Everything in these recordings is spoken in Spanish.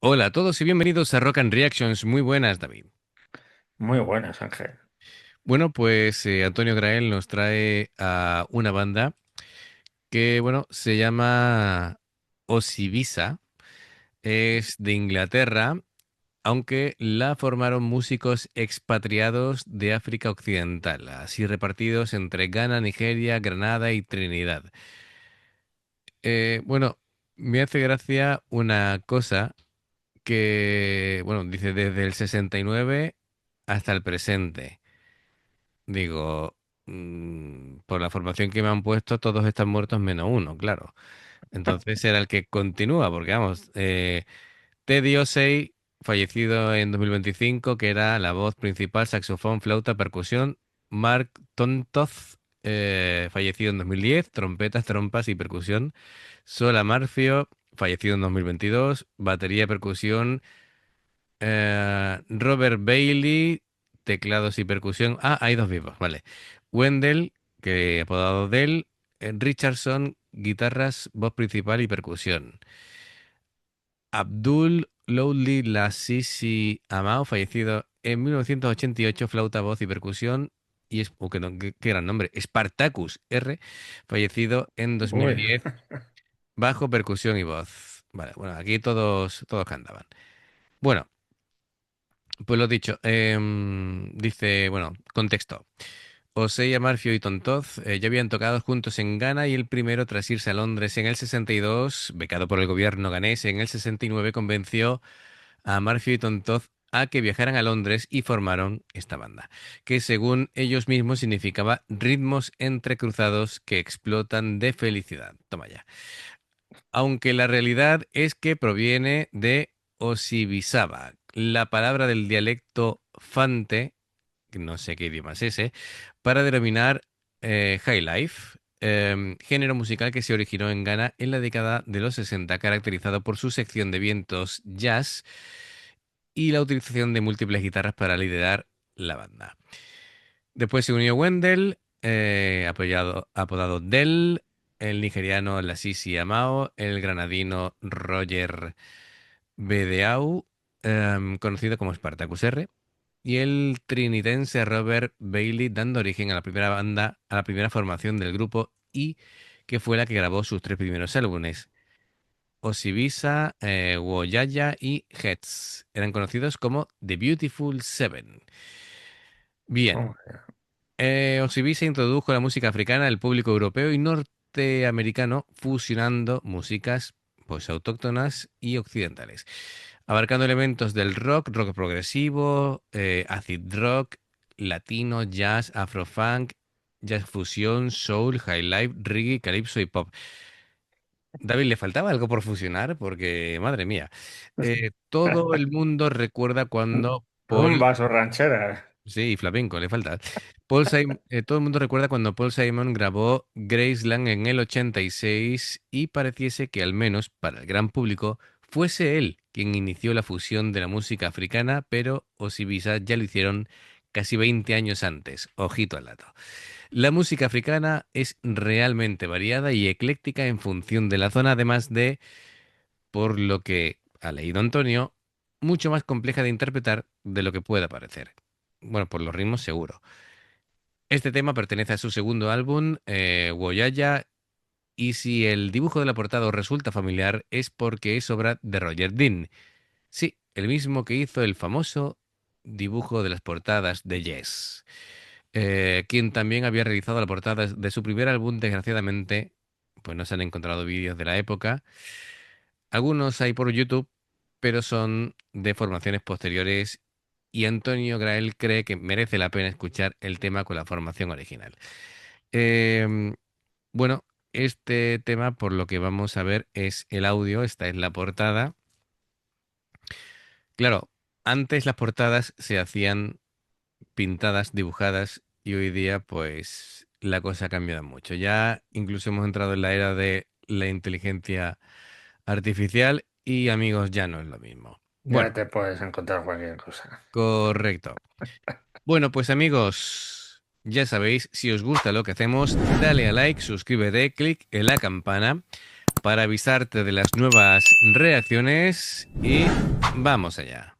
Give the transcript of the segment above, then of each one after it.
Hola a todos y bienvenidos a Rock and Reactions. Muy buenas, David. Muy buenas, Ángel. Bueno, pues Antonio Grael nos trae a una banda que, bueno, se llama Osibisa. Es de Inglaterra, aunque la formaron músicos expatriados de África Occidental, así repartidos entre Ghana, Nigeria, Granada y Trinidad. Bueno, me hace gracia una cosa que, bueno, dice desde el 69 hasta el presente. Digo, por la formación que me han puesto, todos están muertos menos uno, claro. Entonces era el que continúa, porque vamos, Teddy Osei, fallecido en 2025, que era la voz principal, saxofón, flauta, percusión. Mark Tontoz, fallecido en 2010, trompetas, trompas y percusión. Sola Marfio, fallecido en 2022, batería, percusión. Robert Bailey, teclados y percusión. Ah, hay dos vivos, vale. Wendell, que apodado Dell. Richardson, guitarras, voz principal y percusión. Abdul Lowly Lasisi Amao, fallecido en 1988, flauta, voz y percusión. Y es, que, qué gran nombre, Spartacus R, fallecido en Uy, 2010, bajo, percusión y voz. Vale, bueno, aquí todos cantaban. Bueno, pues lo dicho, dice, bueno, contexto. Osei, Marfio y Tontoz ya habían tocado juntos en Ghana y el primero, tras irse a Londres en el 62, becado por el gobierno ganés, en el 69 convenció a Marfio y Tontoz a que viajaran a Londres y formaron esta banda, que según ellos mismos significaba ritmos entrecruzados que explotan de felicidad. Toma ya. Aunque la realidad es que proviene de Osibisaba, la palabra del dialecto Fante, que no sé qué idioma es ese, para denominar high life, género musical que se originó en Ghana en la década de los 60, caracterizado por su sección de vientos jazz y la utilización de múltiples guitarras para liderar la banda. Después se unió Wendell, apodado Dell, el nigeriano Lasisi Amao, el granadino Roger Bedeau, conocido como Spartacus R, y el trinitense Robert Bailey, dando origen a la primera banda, a la primera formación del grupo y que fue la que grabó sus tres primeros álbumes. Osibisa, Woyaya y Heads. Eran conocidos como The Beautiful Seven. Bien, hombre, Osibisa introdujo la música africana al público europeo y norteamericano, fusionando músicas pues autóctonas y occidentales, abarcando elementos del rock, rock progresivo, acid rock, latino, jazz, afrofunk, jazz fusión, soul, highlife, reggae, calypso y pop. David, ¿le faltaba algo por fusionar? Porque, madre mía, todo el mundo recuerda cuando Paul. rumbas o rancheras. Sí, flamenco, le falta. Todo el mundo recuerda cuando Paul Simon grabó Graceland en el 86 y pareciese que al menos para el gran público fuese él quien inició la fusión de la música africana, pero Osibisa ya lo hicieron casi 20 años antes. Ojito al dato. La música africana es realmente variada y ecléctica en función de la zona, además de, por lo que ha leído Antonio, mucho más compleja de interpretar de lo que pueda parecer. Bueno, por los ritmos seguro. Este tema pertenece a su segundo álbum, Woyaya, y si el dibujo de la portada os resulta familiar es porque es obra de Roger Dean. Sí, el mismo que hizo el famoso dibujo de las portadas de Yes. Quien también había realizado la portada de su primer álbum, desgraciadamente, pues no se han encontrado vídeos de la época. Algunos hay por YouTube, pero son de formaciones posteriores y Antonio Grael cree que merece la pena escuchar el tema con la formación original. Em, bueno, este tema, por lo que vamos a ver, es el audio, esta es la portada. Claro, antes las portadas se hacían pintadas, dibujadas, y hoy día, pues, la cosa ha cambiado mucho. Ya incluso hemos entrado en la era de la inteligencia artificial y amigos, ya no es lo mismo. Bueno, Ya te puedes encontrar cualquier cosa. correcto. Bueno, pues amigos, ya sabéis, si os gusta lo que hacemos, dale a like, suscríbete, clic en la campana. para avisarte de las nuevas reacciones y vamos allá.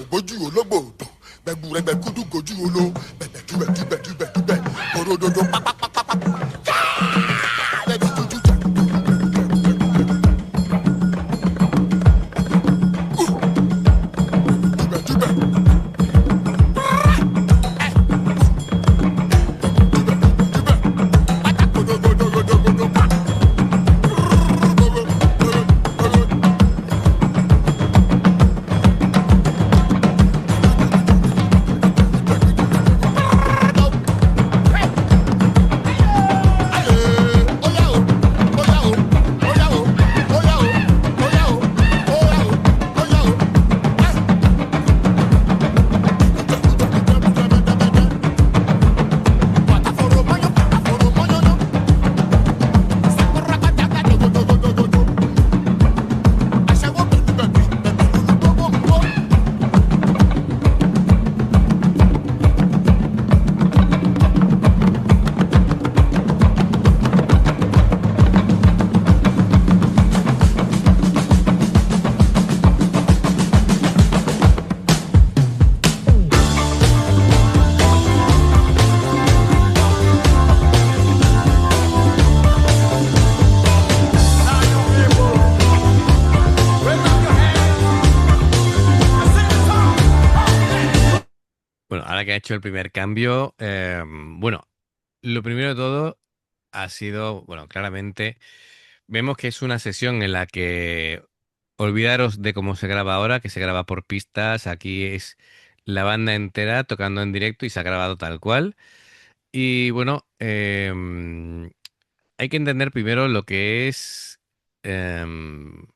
Ògbójú ológbò òdò gbẹgbùrẹgbẹ kúdú kojú olo bẹbẹ dúbẹ dúbẹ dúbẹ dúbẹ korododo pápápápápá lẹbi dúdú jẹ dúbẹ dúbẹ korodododododo pa. Bueno, ahora que ha hecho el primer cambio, bueno, lo primero de todo ha sido, bueno, claramente vemos que es una sesión en la que olvidaros de cómo se graba ahora, que se graba por pistas, aquí es la banda entera tocando en directo y se ha grabado tal cual. Y bueno, hay que entender primero lo que es em,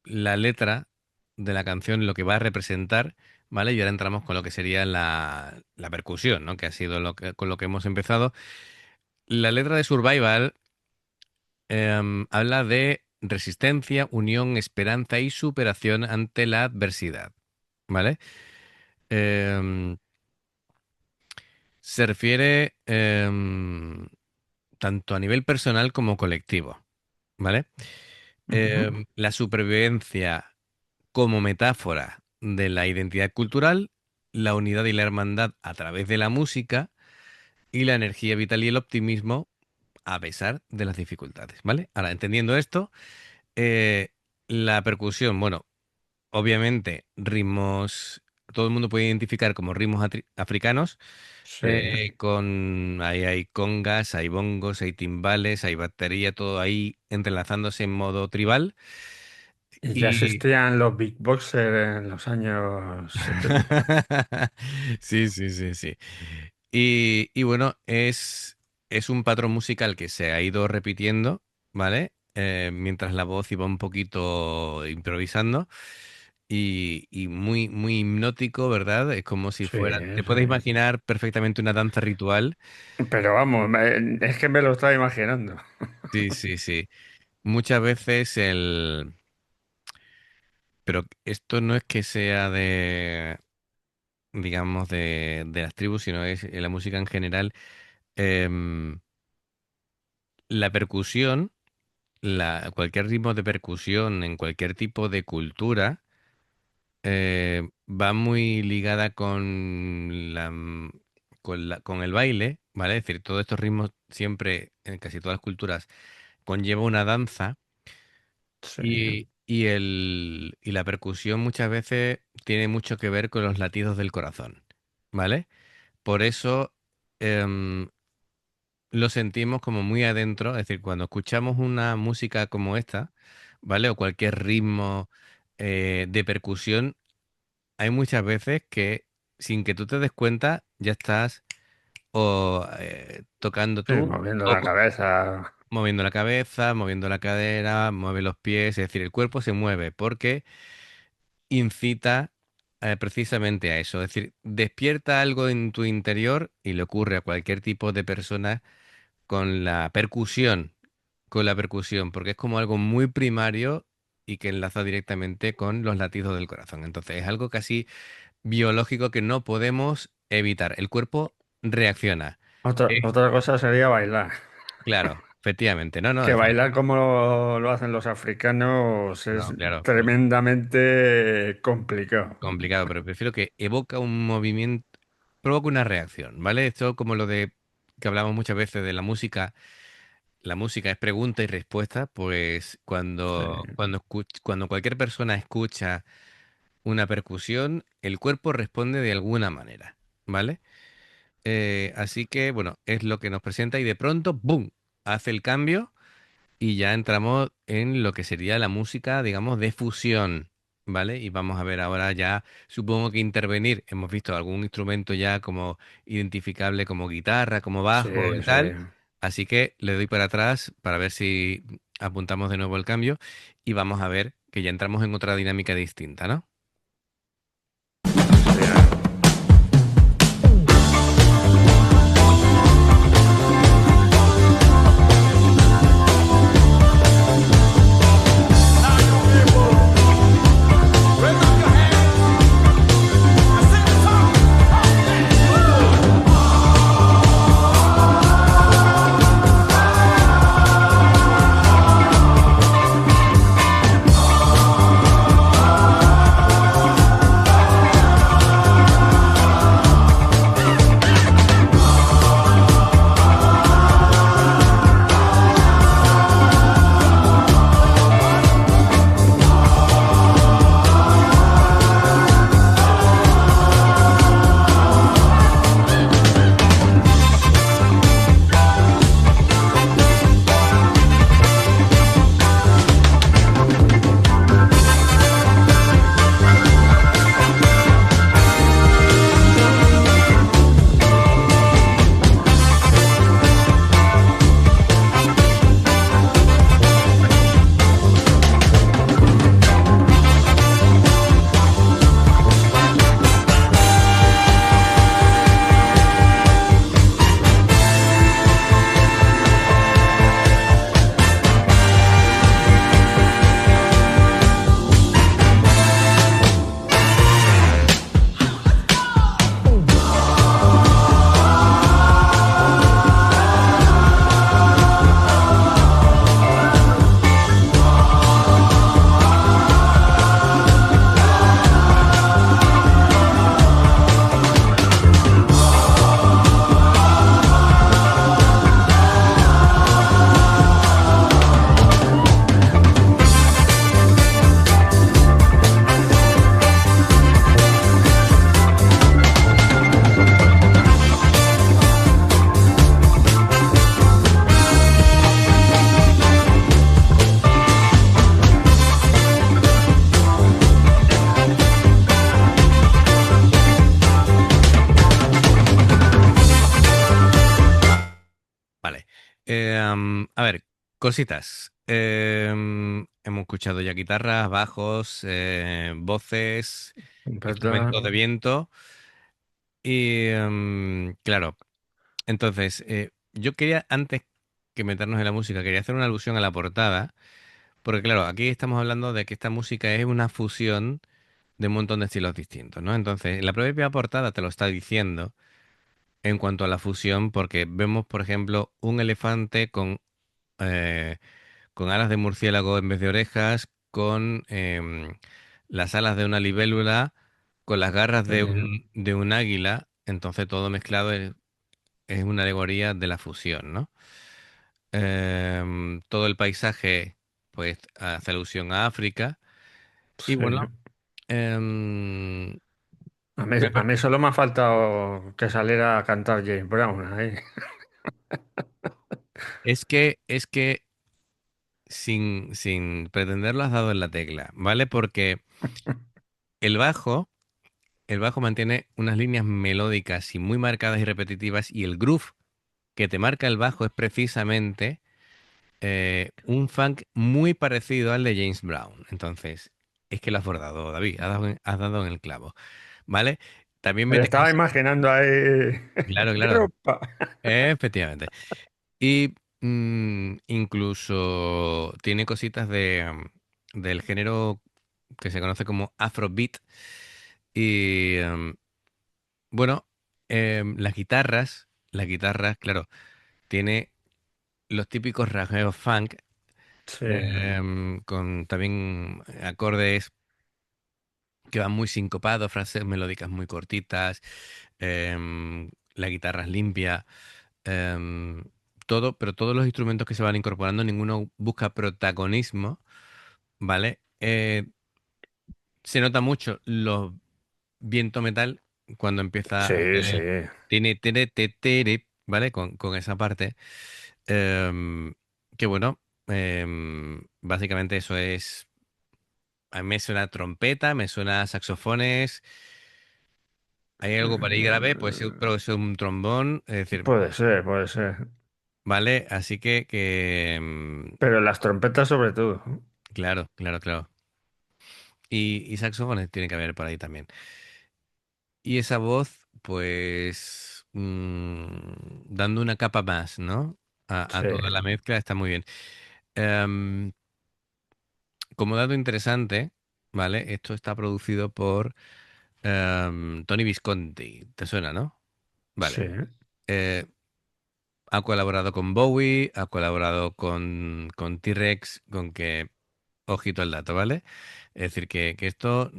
la letra de la canción, lo que va a representar, ¿vale? Y ahora entramos con lo que sería la percusión, ¿no? Que ha sido con lo que hemos empezado. La letra de Survival habla de resistencia, unión, esperanza y superación ante la adversidad, ¿vale? Em, Se refiere tanto a nivel personal como colectivo, ¿vale? Ujú. La supervivencia como metáfora de la identidad cultural, la unidad y la hermandad a través de la música y la energía vital y el optimismo a pesar de las dificultades, ¿vale? Ahora, entendiendo esto, eh, la percusión, bueno, obviamente ritmos, todo el mundo puede identificar como ritmos africanos, Sí. ahí hay congas, hay bongos, hay timbales, hay batería, todo ahí entrelazándose en modo tribal. Y ya Y existían los beatboxers en los años 70. sí, sí, sí, sí. Y bueno, es un patrón musical que se ha ido repitiendo, ¿vale? Mientras la voz iba un poquito improvisando y muy, muy hipnótico, ¿verdad? Es como si Sí, fuera, te puedes sí. imaginar perfectamente una danza ritual. Pero vamos, es que me lo estaba imaginando. Sí, sí, sí. Muchas veces pero esto no es que sea digamos, de las tribus, sino es la música en general. Em, la percusión, cualquier ritmo de percusión en cualquier tipo de cultura va muy ligada con el baile, ¿vale? Es decir, todos estos ritmos siempre, en casi todas las culturas, conlleva una danza Sí, y la percusión muchas veces tiene mucho que ver con los latidos del corazón, ¿vale? Por eso em, lo sentimos como muy adentro, es decir, cuando escuchamos una música como esta, ¿vale? O cualquier ritmo de percusión, hay muchas veces que sin que tú te des cuenta ya estás o tocando sí, tú, moviendo la cabeza. moviendo la cabeza, moviendo la cadera, mueve los pies, es decir, el cuerpo se mueve porque incita precisamente a eso. Es decir, despierta algo en tu interior y le ocurre a cualquier tipo de persona con la percusión, porque es como algo muy primario y que enlaza directamente con los latidos del corazón. Entonces es algo casi biológico que no podemos evitar. El cuerpo reacciona. Otra cosa sería bailar. Claro, efectivamente. No, no, Que bailar como lo hacen los africanos es no, claro, tremendamente complicado. complicado, pero prefiero que evoca un movimiento, provoca una reacción, ¿vale? Esto como lo de que hablamos muchas veces de la música. La música es pregunta y respuesta, pues Sí, cuando cualquier persona escucha una percusión, el cuerpo responde de alguna manera, ¿vale? Así que, bueno, es lo que nos presenta y de pronto, ¡boom!, hace el cambio y ya entramos en lo que sería la música, digamos, de fusión, ¿vale? Y vamos a ver ahora ya, supongo que intervenir, hemos visto algún instrumento ya como identificable como guitarra, como sí, bajo y sí. tal, así que le doy para atrás para ver si apuntamos de nuevo el cambio y vamos a ver que ya entramos en otra dinámica distinta, ¿no? Hostia. Vale. A ver, cositas. Hemos escuchado ya guitarras, bajos, voces, instrumentos de ¿Verdad? viento. Y claro, entonces, yo quería, antes que meternos en la música, quería hacer una alusión a la portada, porque claro, aquí estamos hablando de que esta música es una fusión de un montón de estilos distintos, ¿no? Entonces, la propia portada te lo está diciendo en cuanto a la fusión, porque vemos, por ejemplo, un elefante eh, con alas de murciélago en vez de orejas, con las alas de una libélula, con las garras Sí, de un águila, entonces todo mezclado es una alegoría de la fusión, ¿no? Todo el paisaje, pues, hace alusión a África. Y sí. bueno, em, me A pa- mí solo me ha faltado que saliera a cantar James Brown ahí. es que sin pretenderlo has dado en la tecla, ¿vale? Porque el bajo, el bajo mantiene unas líneas melódicas y muy marcadas y repetitivas, y el groove que te marca el bajo es precisamente un funk muy parecido al de James Brown. Entonces, Es que lo has bordado, David, has dado en el clavo, ¿vale? También Me lo mete estaba cosas. imaginando ahí. Claro, claro, Europa. efectivamente. Y incluso tiene cositas del género que se conoce como Afrobeat. Y bueno, las guitarras, claro, tiene los típicos rasgueos funk, Sí, con también acordes que van muy sincopados, frases melódicas muy cortitas, la guitarra es limpia, em, todo, pero todos los instrumentos que se van incorporando, ninguno busca protagonismo, ¿vale? Se nota mucho los viento metal cuando empieza a sí, hacer sí. tiene, tere, te, tere, ¿vale? Con esa parte. em, que bueno, básicamente eso es. A mí me suena trompeta, me suena saxofones. Hay algo para ahí grave, puede ser un trombón, es decir, Puede ser, puede ser. ¿vale? Así Pero las trompetas sobre todo. claro, claro, claro. Y saxofones tiene que haber por ahí también. Y esa voz, pues, dando una capa más, ¿no? A Sí, toda la mezcla está muy bien. Em, Como dato interesante, ¿vale? Esto está producido por Tony Visconti. ¿Te suena, no? sí. Vale. Eh, Ha colaborado con Bowie, ha colaborado con T-Rex, con que, ojito al dato, ¿vale? Es decir, que esto,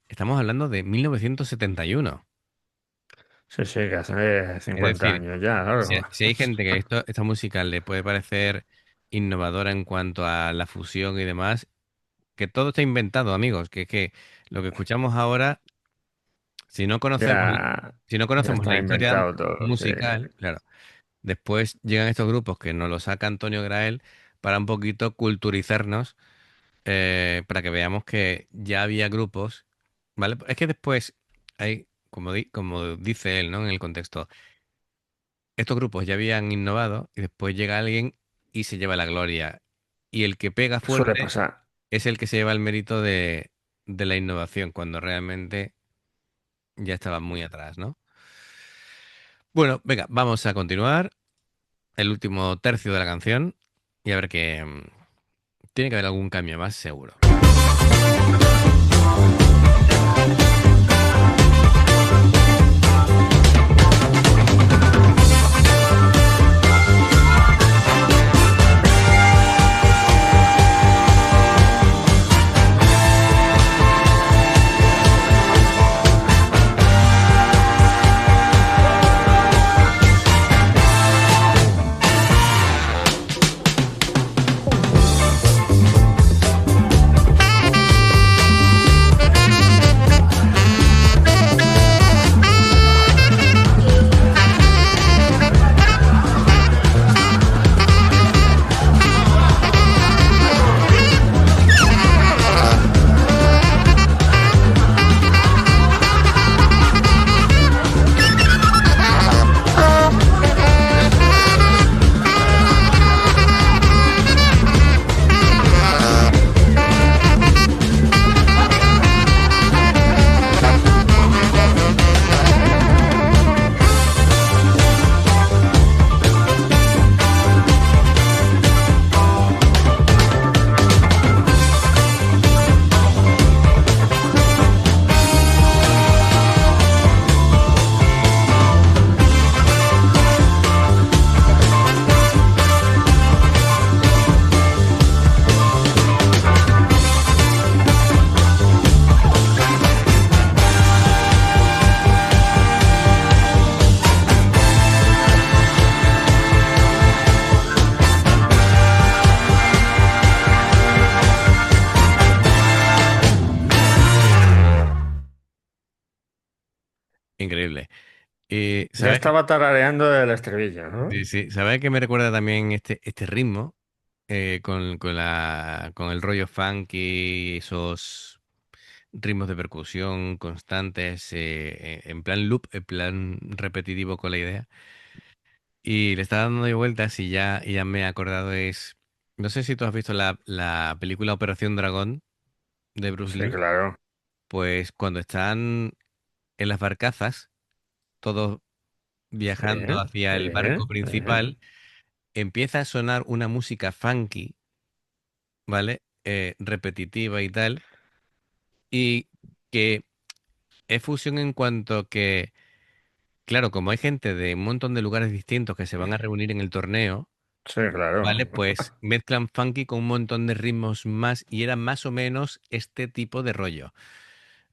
estamos hablando de 1971. Sí, sí, que hace Es 50 decir, años ya, algo. si hay gente que esta música le puede parecer innovadora en cuanto a la fusión y demás, que todo está inventado, amigos, que lo que escuchamos ahora, si no conocemos, Ya, si no ya conocemos la está historia inventado todo, sí. musical, claro. Después llegan estos grupos que nos los saca Antonio Grael para un poquito culturizarnos, para que veamos que ya había grupos, ¿vale? Es que después hay, como dice él, ¿no? En el contexto, estos grupos ya habían innovado y después llega alguien y se lleva la gloria. Y el que pega Suele fuerte pasar. es el que se lleva el mérito de la innovación, cuando realmente ya estaba muy atrás, ¿no? Bueno, venga, vamos a continuar el último tercio de la canción y a ver qué. Tiene que haber algún cambio más, seguro. Increíble. Y, Ya ¿sabes? estaba tarareando el estribillo, ¿no? Sí, sí. ¿Sabes qué me recuerda también este ritmo? Con el rollo funk y esos ritmos de percusión constantes, en plan loop, en plan repetitivo con la idea. Y le estaba dando de vueltas y ya me he acordado es. No sé si tú has visto la película Operación Dragón. de Bruce Sí, Lee, claro. pues cuando están en las barcazas, todos Sí, viajando hacia sí, el barco sí. principal, empieza a sonar una música funky, ¿vale? Repetitiva y tal, y que es fusión en cuanto que, claro, como hay gente de un montón de lugares distintos que se van a reunir en el torneo, Sí, claro. ¿vale? Pues mezclan funky con un montón de ritmos más y era más o menos este tipo de rollo,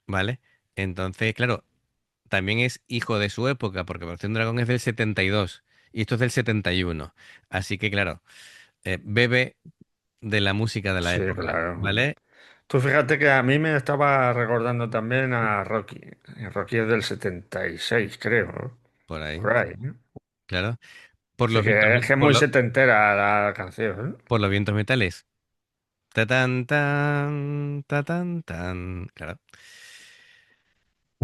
¿vale? Entonces, claro, también es hijo de su época, porque Operación Dragón es del 72 y esto es del 71. Así que, claro, bebe de la música de la Sí, época, claro. ¿vale? Tú fíjate que a mí me estaba recordando también a Rocky. Rocky es del 76, creo, ¿no? Por ahí, Por ahí, ¿no? claro. Por Sí, los vientos, que es muy setentera la canción, ¿eh? por los vientos metales. Ta tan tan, ta tan tan. Claro.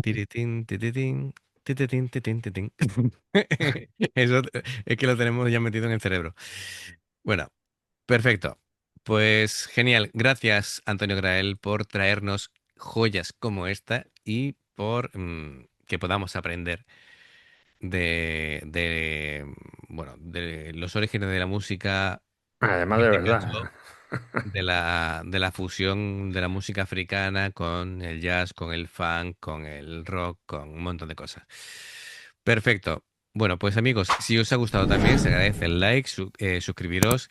Tiritín, tititín, tititín, titín, titín. Eso es que lo tenemos ya metido en el cerebro. Bueno, perfecto. Pues genial. Gracias, Antonio Grael, por traernos joyas como esta y por que podamos aprender bueno, de los orígenes de la música, Además en de este verdad. caso, de la fusión de la música africana con el jazz, con el funk, con el rock, con un montón de cosas. Perfecto. Bueno, pues amigos, si os ha gustado también, se agradece el like, suscribiros,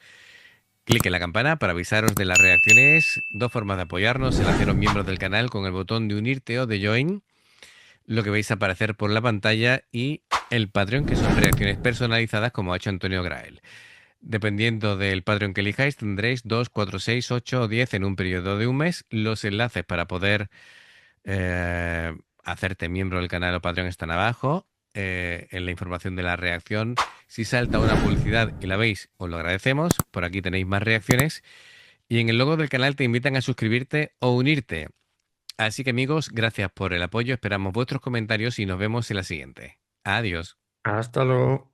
clic en la campana para avisaros de las reacciones. Dos formas de apoyarnos: el haceros miembros del canal con el botón de unirte o de join, lo que vais a aparecer por la pantalla, y el Patreon, que son reacciones personalizadas como ha hecho Antonio Grael. Dependiendo del Patreon que elijáis, tendréis 2, 4, 6, 8 o 10 en un periodo de un mes. Los enlaces para poder hacerte miembro del canal o Patreon están abajo. En la información de la reacción, si salta una publicidad y la veis, os lo agradecemos. Por aquí tenéis más reacciones. Y en el logo del canal te invitan a suscribirte o unirte. Así que amigos, gracias por el apoyo. Esperamos vuestros comentarios y nos vemos en la siguiente. Adiós. Hasta luego.